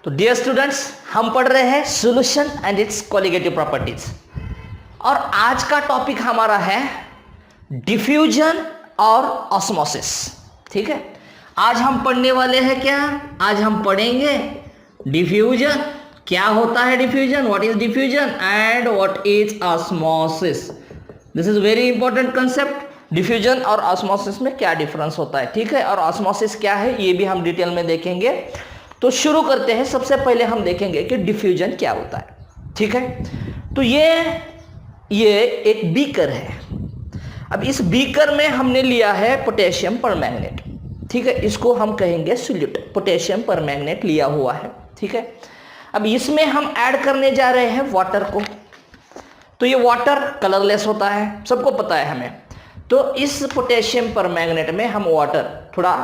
तो dear students, हम पढ़ रहे हैं solution and it's colligative properties और आज का टॉपिक हमारा है डिफ्यूजन और ऑस्मोसिस। ठीक है, आज हम पढ़ने वाले हैं क्या? आज हम पढ़ेंगे डिफ्यूजन, क्या होता है diffusion, what is diffusion and what is osmosis. This is very important concept. Diffusion और ऑस्मोसिस में क्या डिफरेंस होता है, ठीक है, और ऑस्मोसिस क्या है ये भी हम डिटेल में देखेंगे। तो शुरू करते हैं। सबसे पहले हम देखेंगे कि डिफ्यूजन क्या होता है। ठीक है, तो ये एक बीकर है। अब इस बीकर में हमने लिया है पोटेशियम परमैंगनेट। ठीक है, इसको हम कहेंगे सोल्यूट, पोटेशियम परमैंगनेट लिया हुआ है। ठीक है, अब इसमें हम ऐड करने जा रहे हैं वाटर को। तो ये वाटर कलरलेस होता है, सबको पता है हमें। तो इस पोटेशियम परमैंगनेट में हम वाटर, थोड़ा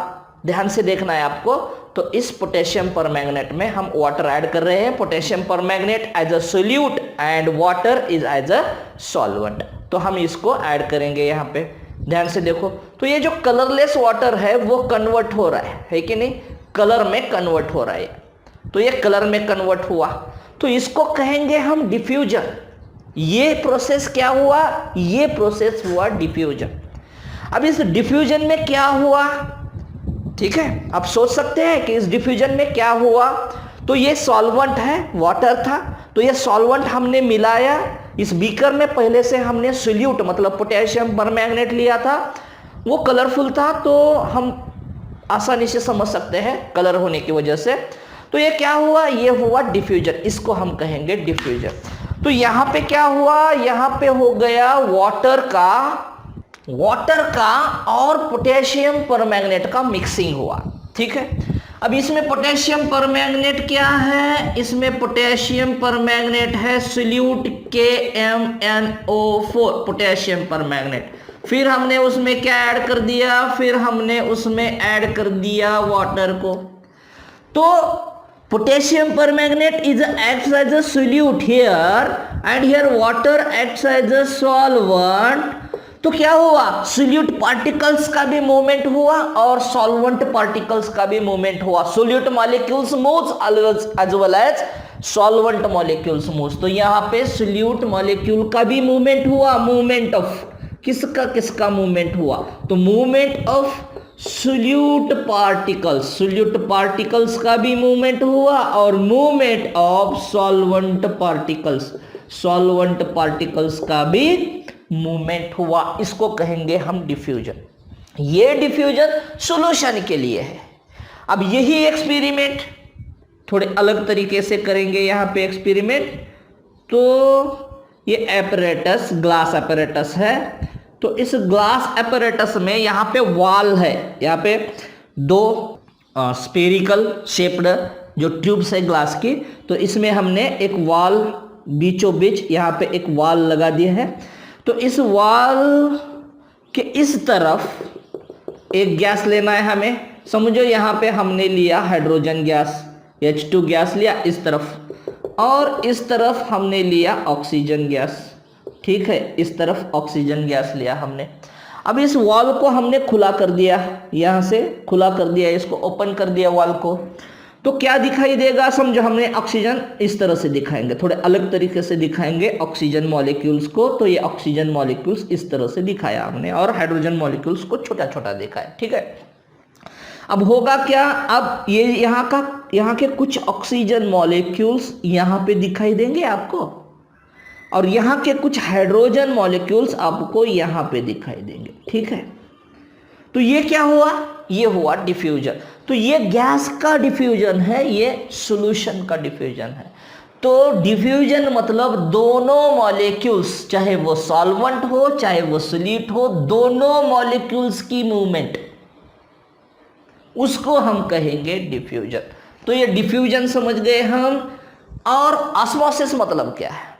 ध्यान से देखना है आपको, तो इस पोटेशियम परमैंगनेट में हम वाटर ऐड कर रहे हैं। Potassium permanganate as a solute and water is as a solvent. तो हम इसको ऐड करेंगे यहाँ पे, ध्यान से देखो। तो ये जो कलरलेस वाटर है वो कन्वर्ट हो रहा है कि नहीं, कलर में कन्वर्ट हो रहा है। तो ये कलर में कन्वर्ट हुआ, तो इसको कहेंगे हम डिफ्यूजन। ये प्रोसेस क्या हुआ? ये प्रोसेस हुआ डिफ्यूजन। अब इस डिफ्यूजन में क्या हुआ? ठीक है, आप सोच सकते हैं कि इस डिफ्यूजन में क्या हुआ। तो ये सॉल्वेंट है, वाटर था, तो ये सॉल्वेंट हमने मिलाया इस बीकर में। पहले से हमने सोल्यूट मतलब पोटेशियम परमैंगनेट लिया था, वो कलरफुल था, तो हम आसानी से समझ सकते हैं कलर होने की वजह से। तो ये क्या हुआ? ये हुआ डिफ्यूजन, इसको हम कहेंगे डिफ्यूजन। तो यहाँ पे क्या हुआ? यहाँ पे हो गया वाटर का और पोटेशियम परमैंगनेट का मिक्सिंग हुआ। ठीक है, अब इसमें पोटेशियम परमैंगनेट क्या है? इसमें पोटेशियम परमैंगनेट है सोल्यूट KMnO4 पोटेशियम परमैंगनेट। फिर हमने उसमें क्या ऐड कर दिया? फिर हमने उसमें ऐड कर दिया वाटर को। तो potassium permanganate acts as a solute here and here water acts as a solvent। तो क्या हुआ? सोल्यूट पार्टिकल्स का भी मूवमेंट हुआ और सॉल्वेंट पार्टिकल्स का भी मूवमेंट हुआ। Solute molecules moves as well as solvent molecules moves. तो यहाँ पे सोल्यूट मॉलिक्यूल का भी मूवमेंट हुआ। मूवमेंट ऑफ किसका मूवमेंट हुआ? तो मूवमेंट ऑफ सोल्यूट पार्टिकल्स का भी मूवमेंट हुआ और मूवमेंट ऑफ सॉल्वेंट पार्टिकल्स का भी मूवमेंट हुआ। इसको कहेंगे हम डिफ्यूजन। ये डिफ्यूजन सॉल्यूशन के लिए है। अब यही एक्सपेरिमेंट थोड़े अलग तरीके से करेंगे यहाँ पे एक्सपेरिमेंट। तो ये एपरेटस ग्लास एपरेटस है। तो इस ग्लास एपरेटस में यहाँ पे वॉल है, यहाँ पे दो स्फेरिकल शेप्ड जो ट्यूब्स है ग्लास की। तो इसमें हमने एक वॉल बीचों बीच यहाँ पे एक वॉल लगा दिया है। तो इस वॉल के इस तरफ एक गैस लेना है हमें। समझो यहाँ पे हमने लिया हाइड्रोजन गैस, H2 गैस लिया इस तरफ, और इस तरफ हमने लिया ऑक्सीजन गैस। ठीक है, इस तरफ ऑक्सीजन गैस लिया हमने। अब इस वॉल को हमने खुला कर दिया, यहाँ से खुला कर दिया, इसको ओपन कर दिया वॉल को। तो क्या दिखाई देगा? समझो हमने ऑक्सीजन इस तरह से दिखाएंगे, थोड़े अलग तरीके से दिखाएंगे ऑक्सीजन मॉलिक्यूल्स को। तो ये ऑक्सीजन मॉलिक्यूल्स इस तरह से दिखाया हमने और हाइड्रोजन मॉलिक्यूल्स को छोटा छोटा दिखाया। ठीक है, अब होगा क्या? अब ये यहाँ के कुछ ऑक्सीजन मॉलिक्यूल्स यहाँ पे दिखाई देंगे आपको, और यहाँ के कुछ हाइड्रोजन मॉलिक्यूल्स आपको यहाँ पे दिखाई देंगे। ठीक है, तो ये क्या हुआ? ये हुआ डिफ्यूजन। तो ये गैस का डिफ्यूजन है, ये सॉल्यूशन का डिफ्यूजन है। तो डिफ्यूजन मतलब दोनों मॉलिक्यूल्स, चाहे वो सॉल्वेंट हो चाहे वो सोल्यूट हो, दोनों मॉलिक्यूल्स की मूवमेंट, उसको हम कहेंगे डिफ्यूजन। तो ये डिफ्यूजन समझ गए हम। और ऑस्मोसिस मतलब क्या है?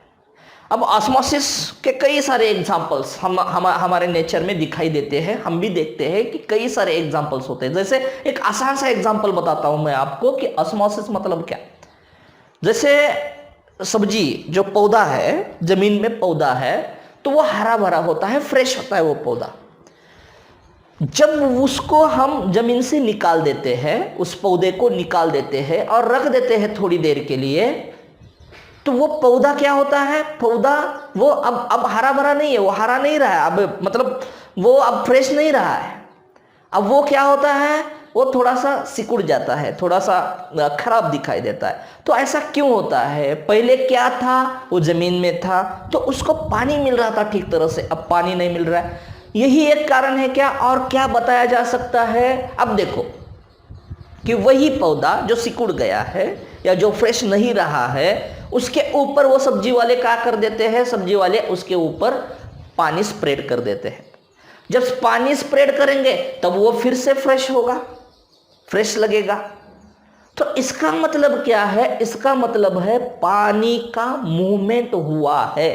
अब ऑस्मोसिस के कई सारे एग्जांपल्स हमारे नेचर में दिखाई देते हैं। हम भी देखते हैं कि कई सारे एग्जांपल्स होते हैं। जैसे एक आसान सा एग्जांपल बताता हूं मैं आपको कि ऑस्मोसिस मतलब क्या। जैसे सब्जी जो पौधा है, जमीन में पौधा है, तो वो हरा भरा होता है, फ्रेश होता है वो पौधा। जब उसको हम जमीन से निकाल देते हैं, उस पौधे को निकाल देते हैं और रख देते हैं थोड़ी देर के लिए, तो वो पौधा क्या होता है, पौधा वो अब हरा भरा नहीं है, वो हरा नहीं रहा है, अब मतलब वो अब फ्रेश नहीं रहा है। अब वो क्या होता है, वो थोड़ा सा सिकुड़ जाता है, थोड़ा सा खराब दिखाई देता है। तो ऐसा क्यों होता है? पहले क्या था, वो जमीन में था तो उसको पानी मिल रहा था ठीक तरह से, अब पानी नहीं मिल रहा है। यही एक कारण है क्या? और क्या बताया जा सकता है? अब देखो कि वही पौधा जो सिकुड़ गया है या जो फ्रेश नहीं रहा है, उसके ऊपर वो सब्जी वाले क्या कर देते हैं, सब्जी वाले उसके ऊपर पानी स्प्रेड कर देते हैं। जब पानी स्प्रेड करेंगे तब वो फिर से फ्रेश होगा, फ्रेश लगेगा। तो इसका मतलब क्या है? इसका मतलब है पानी का मूवमेंट हुआ है।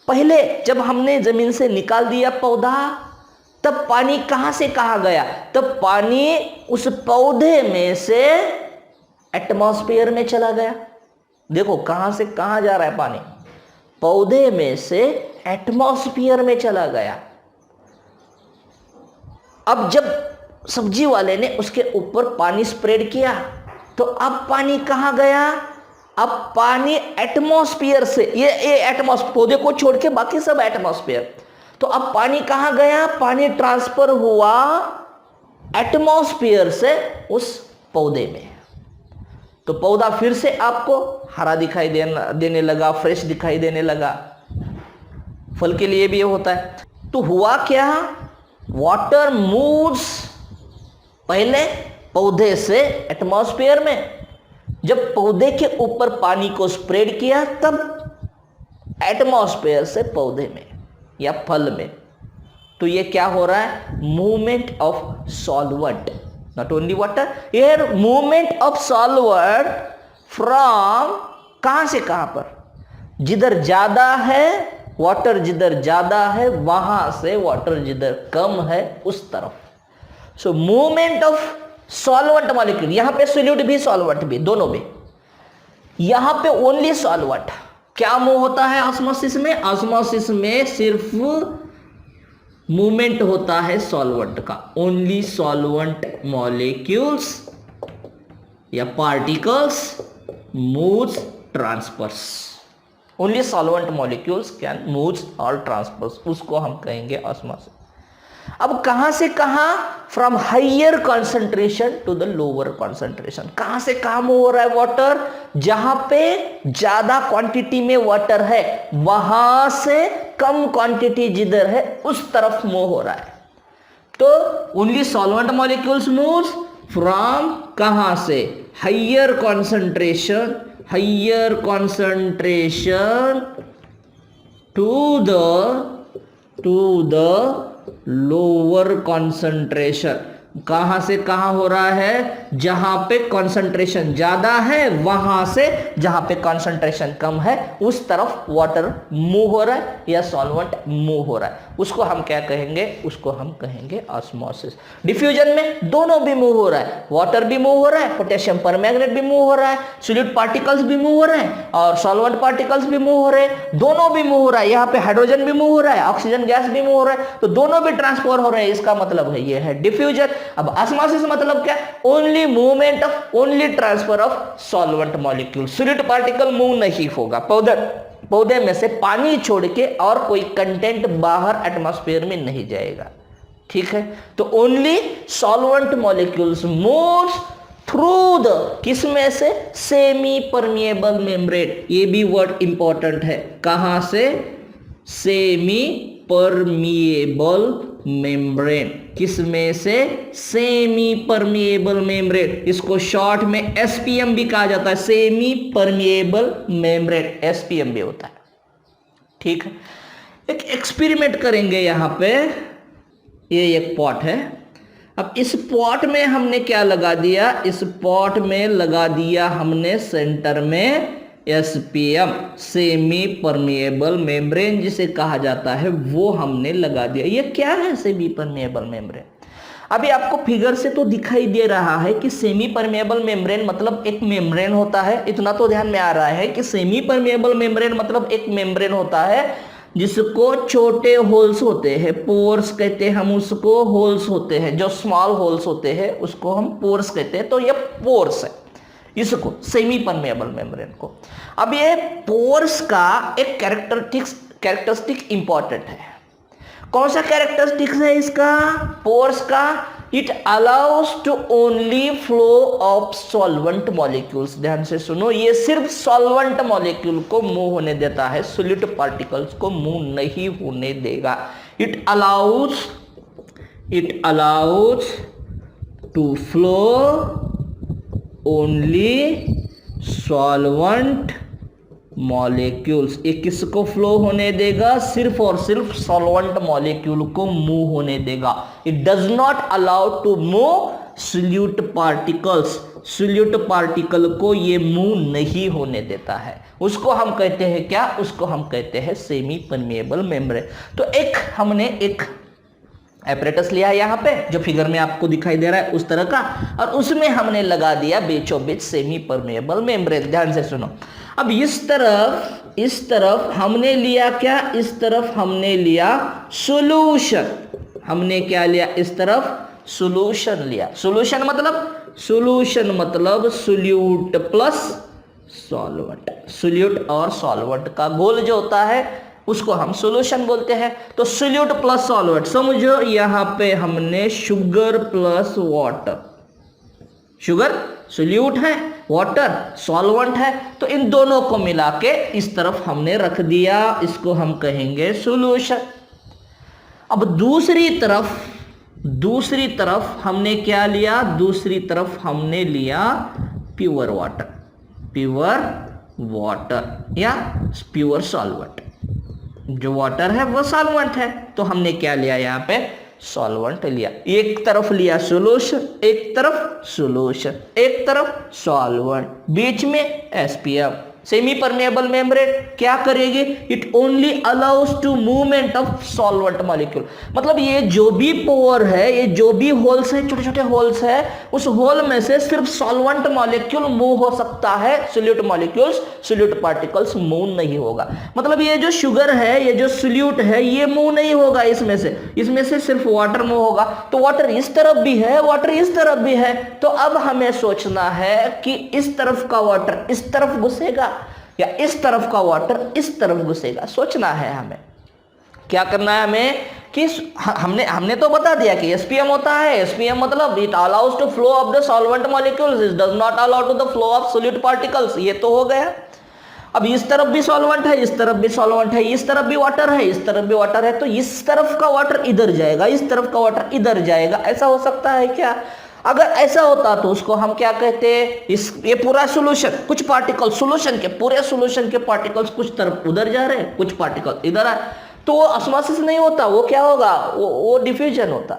पहले जब हमने जमीन से निकाल दिया पौधा, तब पानी कहां से कहां गया? तब पानी उस पौधे में से एटमॉस्फेयर में चला गया। देखो कहां से कहां जा रहा है पानी, पौधे में से एटमॉस्फेयर में चला गया। अब जब सब्जी वाले ने उसके ऊपर पानी स्प्रेड किया तो अब पानी कहां गया? अब पानी एटमॉस्फेयर से, ये एटमॉस्फेयर, पौधे को छोड़ के बाकी सब एटमॉस्फेयर, तो अब पानी कहां गया? पानी ट्रांसफर हुआ एटमॉस्फेयर से उस पौधे में। तो पौधा फिर से आपको हरा दिखाई देने लगा, फ्रेश दिखाई देने लगा। फल के लिए भी ये होता है। तो हुआ क्या? वाटर मूव्स पहले पौधे से एटमॉस्फेयर में, जब पौधे के ऊपर पानी को स्प्रेड किया तब एटमॉस्फेयर से पौधे में या फल में। तो ये क्या हो रहा है? Movement of solvent, not only water, ये मूवमेंट ऑफ सॉल्वेंट फ्रॉम कहां से कहां पर, जिधर ज्यादा है वाटर, जिधर ज्यादा है वहां से वाटर जिधर कम है उस तरफ। So movement of solvent molecule, यहां पे सोल्यूट भी सॉल्वेंट भी, दोनों भी। यहां पे ओनली सॉल्वेंट क्या मूव होता है ऑस्मोसिस में? ऑस्मोसिस में सिर्फ मूवमेंट होता है सॉल्वेंट का, ओनली सॉल्वेंट मॉलिक्यूल्स या particles moves transfers, only solvent molecules can moves और ट्रांसफर्स, उसको हम कहेंगे ऑस्मोसिस। अब कहां से कहां? From higher concentration to the lower concentration. कहां से कहां मूव हो रहा है वाटर? जहां पे ज्यादा क्वांटिटी में वाटर है वहां से कम क्वांटिटी जिधर है उस तरफ मूव हो रहा है। तो only solvent molecules moves from कहां से? Higher concentration, higher concentration to the lower concentration. कहां से कहां हो रहा है? जहां पे कॉन्सेंट्रेशन ज्यादा है वहां से जहां पे कॉन्सेंट्रेशन कम है उस तरफ वाटर मूव हो रहा है या सॉल्वेंट मूव हो रहा है, उसको हम क्या कहेंगे? उसको हम कहेंगे ऑस्मोसिस। डिफ्यूजन में दोनों भी मूव हो रहा है, वाटर भी मूव हो रहा है, पोटेशियम परमैंगनेट भी मूव हो रहा है, सोल्यूट पार्टिकल्स भी मूव हो रहे हैं और सॉल्वेंट पार्टिकल्स भी मूव हो रहे हैं, दोनों भी मूव हो रहा है। यहाँ पे हाइड्रोजन भी मूव हो रहा है, ऑक्सीजन गैस भी मूव हो रहा है, तो दोनों भी ट्रांसफर हो रहे हैं। इसका मतलब है ये है डिफ्यूजन। अब ऑस्मोसिस मतलब क्या? Only movement of, only transfer of solvent molecule, solute particle move नहीं होगा। पौधे में से पानी छोड़ के और कोई कंटेंट बाहर एटमॉस्फेयर में नहीं जाएगा, ठीक है। तो only solvent molecules moves through the, किसमें से? Semi permeable membrane. ये भी वर्ड इंपॉर्टेंट है, कहां से? Semi permeable membrane. किसमें से? Semi permeable membrane. इसको शॉर्ट में एसपीएम भी कहा जाता है, सेमी परमिएबल मेम्ब्रेन, एसपीएम भी होता है, ठीक है। एक एक्सपेरिमेंट करेंगे यहां पे। ये एक पॉट है। अब इस पॉट में हमने क्या लगा दिया? इस पॉट में लगा दिया हमने सेंटर में एसपीएम, सेमी परमिएबल मेम्ब्रेन जिसे कहा जाता है, वो हमने लगा दिया। ये क्या है सेमी परमिएबल मेम्ब्रेन? अभी आपको फिगर से तो दिखाई दे रहा है कि सेमी परमिएबल मेम्ब्रेन मतलब एक मेम्ब्रेन होता है, इतना तो ध्यान में आ रहा है कि सेमी परमिएबल मेम्ब्रेन मतलब एक मेम्ब्रेन होता है जिसको छोटे होल्स होते हैं, पोर्स कहते हैं हम उसको, होल्स होते हैं जो स्मॉल होल्स होते हैं उसको हम पोर्स कहते हैं। तो ये पोर्स है, इसको सेमी परमेएबल मेम्ब्रेन को। अब ये पोर्स का एक कैरेक्टरिस्टिक इंपॉर्टेंट है। कौन सा कैरेक्टरिस्टिक्स है इसका, पोर्स का? It allows to only flow of solvent molecules. ध्यान से सुनो, ये सिर्फ सॉल्वेंट मॉलिक्यूल को मूव होने देता है, सॉलिड पार्टिकल्स को मूव नहीं होने देगा। It allows to flow only solvent molecules. ये किसको फ्लो होने देगा? सिर्फ और सिर्फ सॉल्वेंट मॉलिक्यूल को मूव होने देगा। It does not allow to move solute particles. Solute particle को ये मूव नहीं होने देता है। उसको हम कहते हैं क्या? उसको हम कहते हैं सेमी परमेएबल मेम्ब्रेन। तो हमने एक एपरेटस लिया यहाँ पे जो फिगर में आपको दिखाई दे रहा है उस तरह का, और उसमें हमने लगा दिया बीचों बीच सेमी परमेएबल मेम्ब्रेन। ध्यान से सुनो, अब इस तरफ हमने लिया क्या? इस तरफ हमने लिया सॉल्यूशन। हमने क्या लिया? इस तरफ सॉल्यूशन लिया। सॉल्यूशन मतलब सोल्यूट प्लस सॉल्वेंट। सोल्यूट और सॉल्वेंट का घोल जो होता है उसको हम सॉल्यूशन बोलते हैं। तो सोल्यूट प्लस सॉल्वेंट, समझो यहाँ पे हमने sugar plus water. Sugar solute है, वाटर सॉल्वेंट है, तो इन दोनों को मिला के इस तरफ हमने रख दिया, इसको हम कहेंगे सॉल्यूशन। अब दूसरी तरफ हमने क्या लिया? दूसरी तरफ हमने लिया प्योर वाटर या प्योर सॉल्वेंट। जो वाटर है वो सॉल्वेंट है, तो हमने क्या लिया? यहाँ पे सॉल्वेंट लिया। एक तरफ लिया सॉल्यूशन, एक तरफ सॉल्यूशन, एक तरफ सॉल्वेंट, बीच में एसपीएम। सेमी परमेएबल मेम्ब्रेन क्या करेगी? It only allows to movement of solvent molecule. मतलब ये जो भी पोर है, ये जो भी होल्स है, छोटे छोटे होल्स है, उस होल में से सिर्फ सॉल्वेंट मॉलिक्यूल मूव हो सकता है। Solute molecules, solute particles move नहीं होगा। मतलब ये जो शुगर है, ये जो सोल्यूट है, ये मूव नहीं होगा इसमें से सिर्फ वाटर मूव होगा। तो वाटर इस तरफ भी है, वाटर इस तरफ भी है। तो अब हमें सोचना है कि इस तरफ का वाटर इस तरफ घुसेगा या इस तरफ का वाटर इस तरफ घुसेगा। सोचना है हमें, क्या करना है हमें कि हमने तो बता दिया कि एसपीएम होता है। एसपीएम मतलब it allows to flow of the solvent molecules, it does not allow to the flow of solute particles. ये तो हो गया। अब इस तरफ भी सॉल्वेंट है, इस तरफ भी सॉल्वेंट है, इस तरफ भी वाटर है, इस तरफ भी वाटर है, तो इस तरफ का वाटर इधर जाएगा, इस तरफ का वाटर इधर जाएगा। ऐसा हो सकता है क्या? अगर ऐसा होता तो उसको हम क्या कहते हैं? ये पूरा सॉल्यूशन, कुछ पार्टिकल पूरे सॉल्यूशन के पार्टिकल्स कुछ तरफ उधर जा रहे हैं, कुछ पार्टिकल इधर आ, तो वो ऑस्मोसिस नहीं होता, वो क्या होगा? वो डिफ्यूजन होता।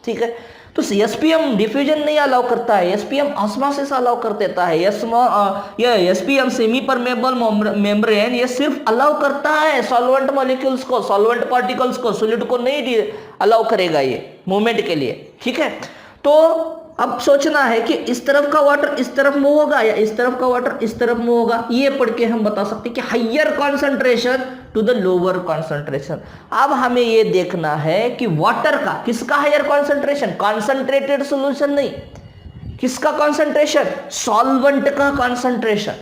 ठीक है, तो एसपीएम डिफ्यूजन नहीं अलाउ करता है, एसपीएम ऑस्मोसिस अलाउ कर देता है। ये एसपीएम सेमी परमेएबल मेम्ब्रेन ये सिर्फ अलाउ करता है सॉल्वेंट मॉलिक्यूल्स को, सॉल्वेंट पार्टिकल्स को, सॉलिड को नहीं अलाउ करेगा ये मूवमेंट के लिए। ठीक है, तो अब सोचना है कि इस तरफ का वाटर इस तरफ मूव होगा या इस तरफ का वाटर इस तरफ मूव होगा। ये पढ़ के हम बता सकते हैं कि higher concentration to the lower concentration. अब हमें ये देखना है कि वाटर का किसका हायर कॉन्सेंट्रेशन? कॉन्सेंट्रेटेड सॉल्यूशन नहीं, किसका कॉन्सेंट्रेशन? सॉल्वेंट का कॉन्सेंट्रेशन।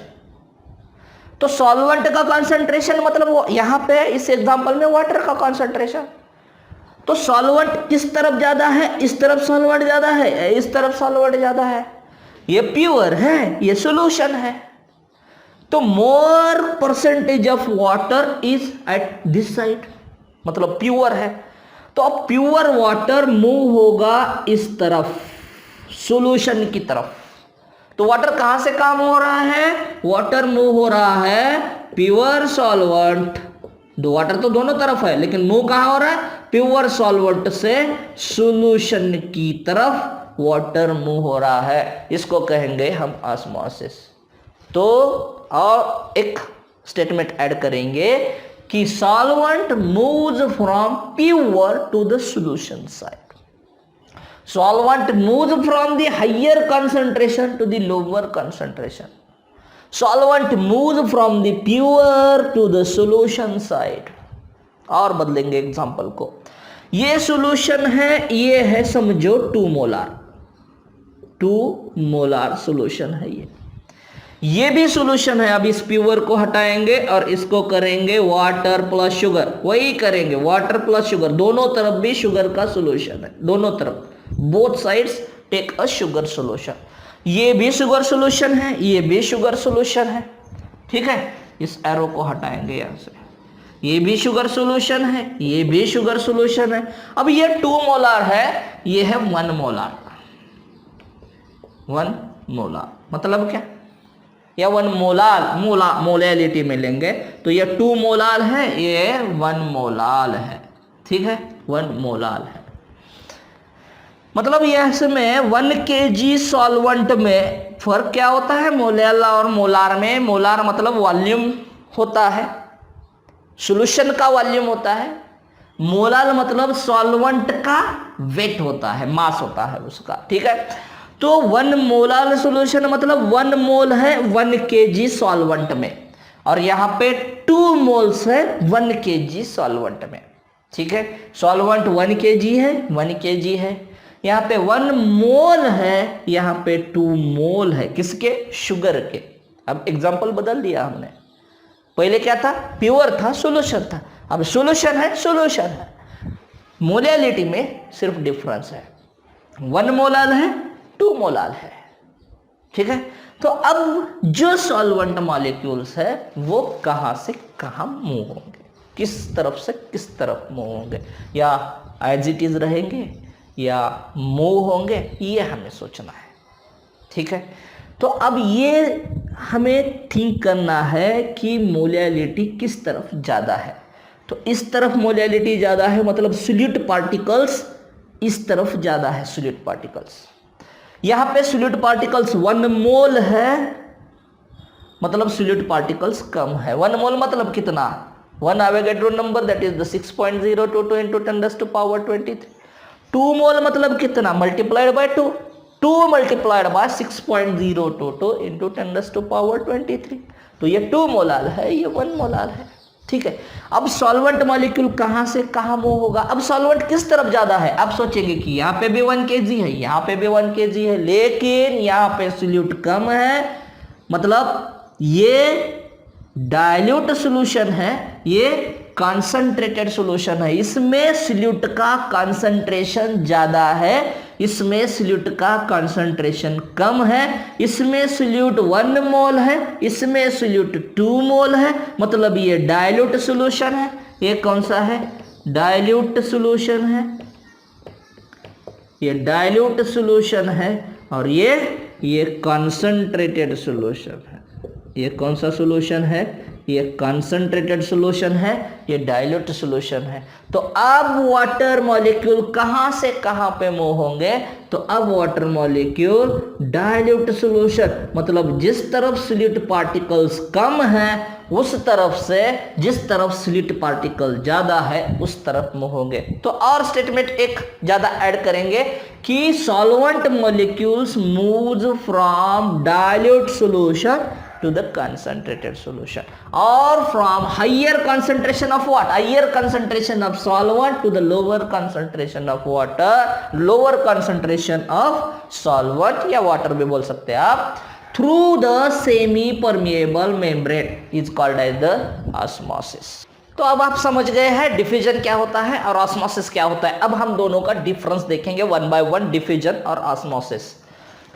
तो सॉल्वेंट का कॉन्सेंट्रेशन मतलब यहां पे इस एग्जांपल में वाटर का कॉन्सेंट्रेशन। तो सॉल्वेंट किस तरफ ज्यादा है? इस तरफ सॉल्वेंट ज्यादा है, इस तरफ सॉल्वेंट ज्यादा है। ये प्योर है, ये सॉल्यूशन है, तो more percentage of water is at this side, मतलब प्योर है। तो अब प्योर वाटर मूव होगा इस तरफ, सॉल्यूशन की तरफ। तो वाटर कहां से काम हो रहा है? वाटर मूव हो रहा है प्योर सॉल्वेंट, दो वाटर तो दोनों तरफ है, लेकिन मूव कहां हो रहा है? प्योर सॉल्वेंट से सॉल्यूशन की तरफ वाटर मूव हो रहा है। इसको कहेंगे हम ऑस्मोसिस। तो और एक स्टेटमेंट ऐड करेंगे कि solvent moves from pure to the solution side. Solvent moves from the higher concentration to the lower concentration. Solvent moves from the pure to the solution side. और बदलेंगे एग्जांपल को। ये solution है, ये है समझो 2 मोलार सॉल्यूशन है ये भी सॉल्यूशन है। अब इस प्योर को हटाएंगे और इसको करेंगे वाटर प्लस शुगर, वही करेंगे वाटर प्लस शुगर, दोनों तरफ भी शुगर का सॉल्यूशन है, दोनों तरफ both sides take a sugar solution. ये भी शुगर सॉल्यूशन है, ये भी शुगर सॉल्यूशन है, ठीक है। इस एरो को हटाएंगे यहां से, ये भी शुगर सॉल्यूशन है, ये भी शुगर सॉल्यूशन है। अब ये 2 मोलार है, ये है 1 मोलार, 1 मोलार मतलब क्या, या 1 मोलालिटी में लेंगे तो ये 2 मोलाल है, ये 1 मोलाल है, ठीक है, 1 मोलाल है। मतलब यह इसमें 1 kg सॉल्वेंट में फर्क क्या होता है मोलाल और मोलार में। मोलार मतलब वॉल्यूम होता है, सॉल्यूशन का वॉल्यूम होता है। मोलाल मतलब सॉल्वेंट का वेट होता है, मास होता है उसका, ठीक है। तो 1 मोलाल सॉल्यूशन मतलब 1 मोल है 1 kg सॉल्वेंट में, और यहाँ पे 2 मोल्स है 1 kg सॉल्वेंट में, ठीक है। सॉल्वेंट 1 kg है, 1 kg है, यहाँ पे 1 मोल है, यहाँ पे 2 मोल है, किसके, शुगर के। अब एग्जांपल बदल दिया हमने, पहले क्या था, प्योर था, सॉल्यूशन था, अब सॉल्यूशन है, सॉल्यूशन है। मोलालिटी में सिर्फ डिफरेंस है, 1 मोलाल है, 2 मोलाल है, ठीक है। तो अब जो सॉल्वेंट मॉलिक्यूल्स है वो कहां से कहां मूव होंगे, किस तरफ से किस तरफ मूव होंगे, या एज इट इज रहेंगे या मूव होंगे, ये हमें सोचना है, ठीक है। तो अब ये हमें थिंक करना है कि मोलालिटी किस तरफ ज़्यादा है। तो इस तरफ मोलालिटी ज़्यादा है, मतलब सॉल्यूट पार्टिकल्स इस तरफ ज़्यादा है, सॉल्यूट पार्टिकल्स। यहाँ पे सॉल्यूट पार्टिकल्स 1 मोल है, मतलब सॉल्यूट पार्टिकल्स कम है। 1 मोल मतलब कितना, 1 Avogadro number, that is the 6.022 into 10⁻23। 2 मोल मतलब कितना, multiplied by 2, 2 multiplied by 6.022 into 10⁻23। तो ये 2 मोलाल है, ये 1 मोलाल है, ठीक है। अब सॉल्वेंट मॉलिक्यूल कहां से कहां मूव होगा। अब सॉल्वेंट किस तरफ ज्यादा है, आप सोचेंगे कि यहाँ पे भी 1 kg है, यहाँ पे भी 1 kg है, लेकिन यहाँ पे सॉल्यूट कम है, मतलब ये डाइल्यूट सॉल्यूशन है, ये कॉन्सेंट्रेटेड सॉल्यूशन है, इसमें सॉल्यूट का कॉन्सेंट्रेशन ज्यादा है, इसमें सॉल्यूट का कॉन्सेंट्रेशन कम है। इसमें सॉल्यूट 1 मोल है, इसमें सॉल्यूट 2 मोल है, मतलब ये डाइल्यूट सॉल्यूशन है। ये कौन सा है, डाइल्यूट सॉल्यूशन है, ये डाइल्यूट सॉल्यूशन है, और ये कॉन्सेंट्रेटेड सॉल्यूशन है। ये कौन सा सॉल्यूशन है, ये कॉन्सेंट्रेटेड सॉल्यूशन है, ये डाइल्यूट सॉल्यूशन है। तो अब वाटर मॉलिक्यूल कहां से कहां पे मूव होंगे, तो अब वाटर मॉलिक्यूल डाइल्यूट सॉल्यूशन, मतलब जिस तरफ सॉल्यूट पार्टिकल्स कम है उस तरफ से जिस तरफ सॉल्यूट पार्टिकल ज्यादा है उस तरफ मूव होंगे। तो और स्टेटमेंट एक ज्यादा ऐड करेंगे कि solvent molecules moves from dilute solution to the concentrated solution, or from higher concentration of what, higher concentration of solvent to the lower concentration of water, lower concentration of solvent या water भी बोल सकते हैं आप, through the semi permeable membrane is called as the osmosis। तो अब आप समझ गए हैं डिफ्यूजन क्या होता है और ऑस्मोसिस क्या होता है। अब हम दोनों का डिफरेंस देखेंगे 1 by 1, डिफ्यूजन और ऑस्मोसिस।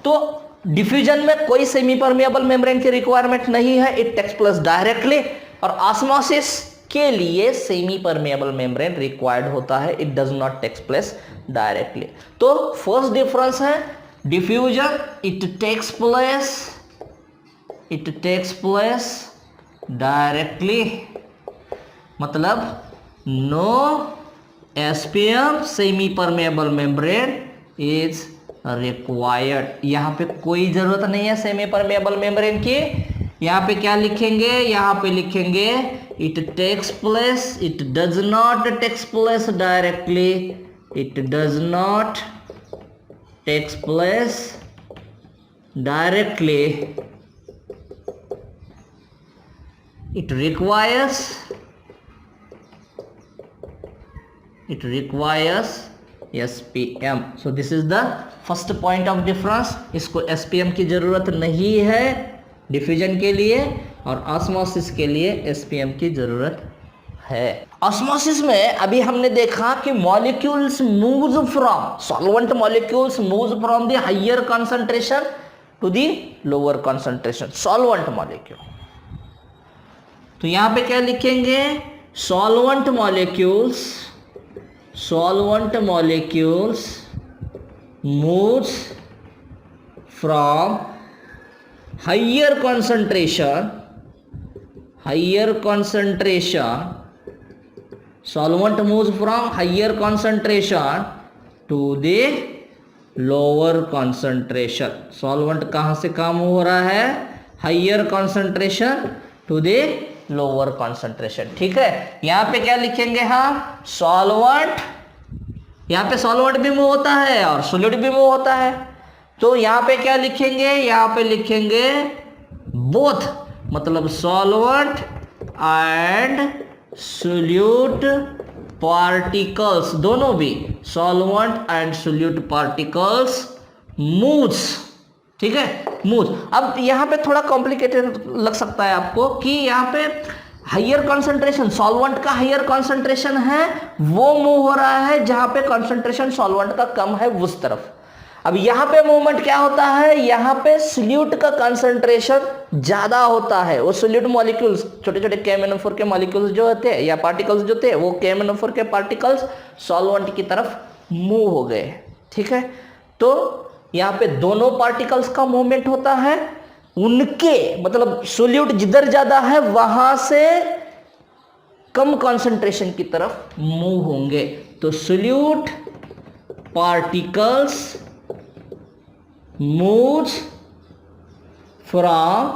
तो डिफ्यूजन में कोई सेमी परमेबल मेम्ब्रेन की रिक्वायरमेंट नहीं है, इट टेक्स प्लेस डायरेक्टली, और ऑस्मोसिस के लिए सेमी परमेबल मेम्ब्रेन रिक्वायर्ड होता है, it does not takes place directly. तो फर्स्ट डिफरेंस है diffusion, it takes place directly, मतलब no SPM semi permeable membrane is required. यहाँ पे कोई जरूरत नहीं है सेमी परमेबल मेम्ब्रेन की। यहाँ पे क्या लिखेंगे, यहाँ पे लिखेंगे it takes place, it does not takes place directly, it does not takes place directly, it requires it requires SPM. So this is the first point of difference. इसको SPM की जरूरत नहीं है डिफ्यूजन के लिए, और ऑस्मोसिस के लिए SPM की जरूरत है। ऑस्मोसिस में अभी हमने देखा कि molecules move from solvent, molecules move from the higher concentration to the lower concentration, solvent molecule. तो यहां पे क्या लिखेंगे, solvent molecules moves from higher concentration, solvent moves from higher concentration to the lower concentration. solvent कहां से काम हो रहा है, higher concentration to the lower concentration, ठीक है। यहां पे क्या लिखेंगे हम, solvent, यहां पे solvent भी मूव होता है और solute भी मूव होता है, तो यहां पे क्या लिखेंगे, यहां पे लिखेंगे both, मतलब solvent and सोल्यूट पार्टिकल्स, दोनों भी solvent and solute particles moves, ठीक है, मूव्स। अब यहां पे थोड़ा कॉम्प्लिकेटेड लग सकता है आपको कि यहां पे हायर कंसंट्रेशन, सॉल्वेंट का हायर कंसंट्रेशन है, वो मूव हो रहा है जहां पे कंसंट्रेशन सॉल्वेंट का कम है उस तरफ। अब यहां पे मूवमेंट क्या होता है, यहां पे सोल्यूट का कंसंट्रेशन ज्यादा होता है, वो सोल्यूट मॉलिक्यूल्स, छोटे छोटे KMnO4 के मॉलिक्यूल्स जो होते हैं या पार्टिकल्स जो थे, वो KMnO4 के पार्टिकल्स सॉल्वेंट की तरफ मूव हो गए, ठीक है। तो यहां पे दोनों पार्टिकल्स का मूवमेंट होता है, उनके मतलब सोल्यूट जिधर ज्यादा है वहां से कम कंसंट्रेशन की तरफ मूव होंगे। तो solute particles moves from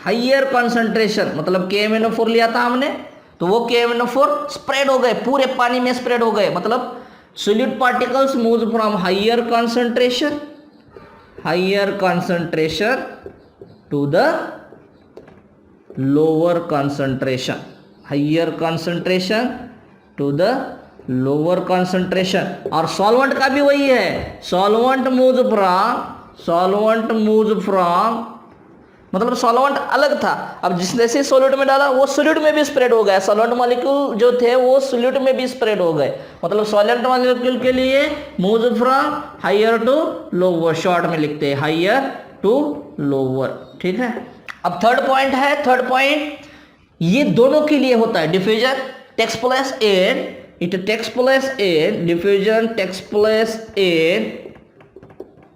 higher concentration, मतलब KMnO4 लिया था हमने, तो वो KMnO4 स्प्रेड हो गए, पूरे पानी में स्प्रेड हो गए, मतलब solute particles moves from higher concentration to the lower concentration, higher concentration to the lower concentration. और सॉल्वेंट का भी वही है, सॉल्वेंट मूव्स फ्रॉम, मतलब सॉल्वेंट अलग था, अब जैसे सोल्यूट में डाला वो सोल्यूट में भी स्प्रेड हो गया, सॉल्वेंट मॉलिक्यूल जो थे वो सोल्यूट में भी स्प्रेड हो गए, मतलब सॉल्वेंट मॉलिक्यूल के लिए moves from higher to lower, short में लिखते हैं हायर टू लोअर, ठीक है। अब थर्ड पॉइंट है, थर्ड पॉइंट ये दोनों के लिए होता है, diffusion takes place in, it takes place in, diffusion takes place in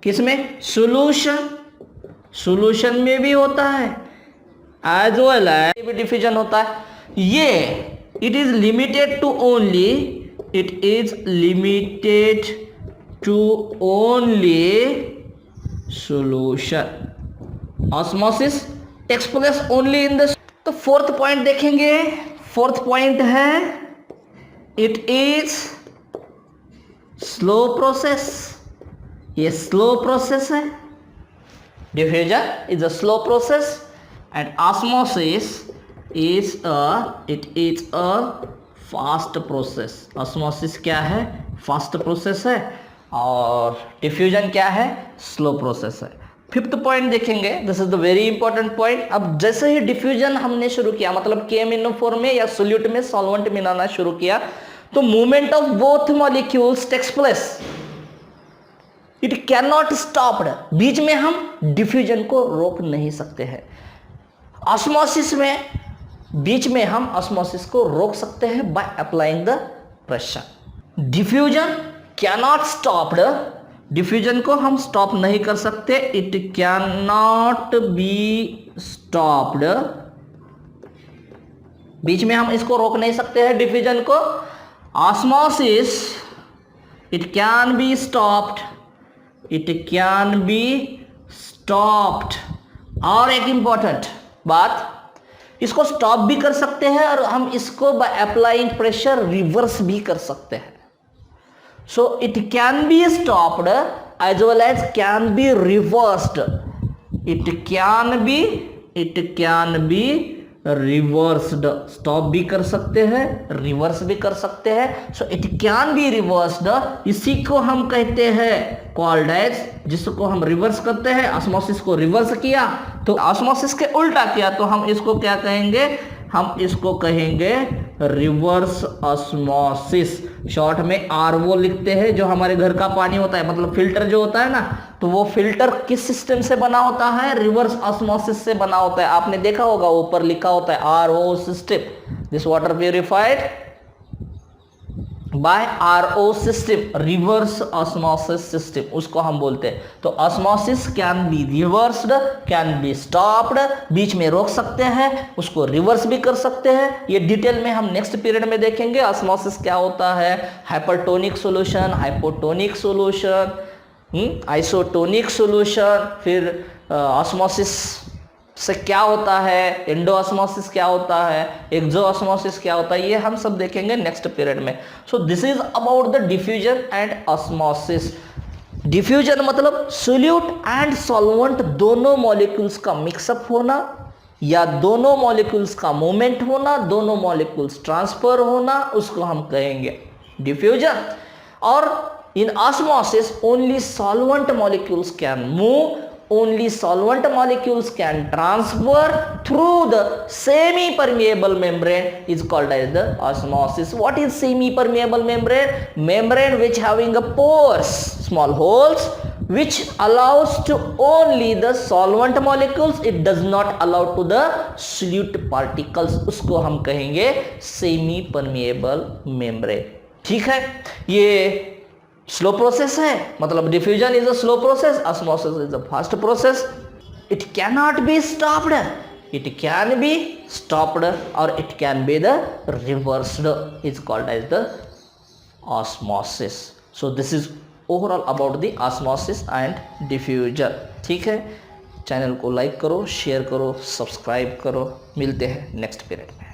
किसमें, solution में भी होता है, as well as भी diffusion होता है। ये it is limited to only solution, osmosis takes place only in the। तो फोर्थ पॉइंट देखेंगे, फोर्थ पॉइंट है it is slow process, ये slow process है, diffusion is a slow process and osmosis is a fast process। osmosis क्या है, fast process है, और diffusion क्या है, slow process है। फिफ्थ पॉइंट देखेंगे, this is the very important point. अब जैसे ही डिफ्यूजन हमने शुरू किया, मतलब KMnO4 में या सोल्यूट में सॉल्वेंट मिलाना शुरू किया, तो movement of both molecules takes place, it can not stopped, बीच में हम डिफ्यूजन को रोक नहीं सकते हैं। ऑस्मोसिस में बीच में हम ऑस्मोसिस को रोक सकते हैं by applying the pressure. Diffusion can not stopped, diffusion को हम स्टॉप नहीं कर सकते, it can not be stopped, बीच में हम इसको रोक नहीं सकते हैं डिफ्यूजन को। Osmosis it can be stopped, it can be stopped. और एक इंपॉर्टेंट बात, इसको स्टॉप भी कर सकते हैं और हम इसको बाय अप्लाइंग प्रेशर रिवर्स भी कर सकते हैं। So it can be stopped as well as can be reversed. It can be reversed, stop भी कर सकते हैं, रिवर्स भी कर सकते हैं, so it can be reversed. इसी को हम कहते हैं कॉल्ड एज, जिसको हम रिवर्स करते हैं, ऑस्मोसिस को रिवर्स किया तो ऑस्मोसिस के उल्टा किया तो हम इसको क्या कहेंगे, हम इसको कहेंगे रिवर्स ऑस्मोसिस। शॉर्ट में आरओ लिखते हैं, जो हमारे घर का पानी होता है, मतलब फिल्टर जो होता है ना, तो वो फिल्टर किस सिस्टम से बना होता है, रिवर्स ऑस्मोसिस से बना होता है। आपने देखा होगा ऊपर लिखा होता है RO system, this water purified by RO system, reverse osmosis system उसको हम बोलते हैं। तो osmosis can be reversed, can be stopped, बीच में रोक सकते हैं, उसको रिवर्स भी कर सकते हैं। ये डिटेल में हम नेक्स्ट पीरियड में देखेंगे ऑस्मोसिस क्या होता है, hypertonic solution, hypotonic solution, isotonic solution, फिर ऑस्मोसिस से क्या होता है, एंडोऑस्मोसिस क्या होता है, एक्सोऑस्मोसिस क्या होता है, ये हम सब देखेंगे नेक्स्ट पीरियड में। सो this is about the diffusion and osmosis. Diffusion मतलब सोल्यूट एंड सॉल्वेंट दोनों मॉलिक्यूल्स का मिक्सअप होना, या दोनों मॉलिक्यूल्स का मूवमेंट होना, दोनों मॉलिक्यूल्स ट्रांसफर होना, उसको हम कहेंगे डिफ्यूजन। और in osmosis only solvent molecules can move, only solvent molecules can transfer through the semi-permeable membrane is called as the osmosis. What is semi-permeable membrane? Membrane which having a pores, small holes, which allows to only the solvent molecules, it does not allow to the solute particles, उसको हम कहेंगे semi-permeable membrane। ठीक है, ये slow process है, मतलब diffusion is a slow process, osmosis is a fast process. It can not be stopped, it can be stopped और it can be the reversed, is called as the osmosis. So this is overall about the osmosis and diffusion. ठीक है, channel को like करो, share करो, subscribe करो, मिलते हैं next period में।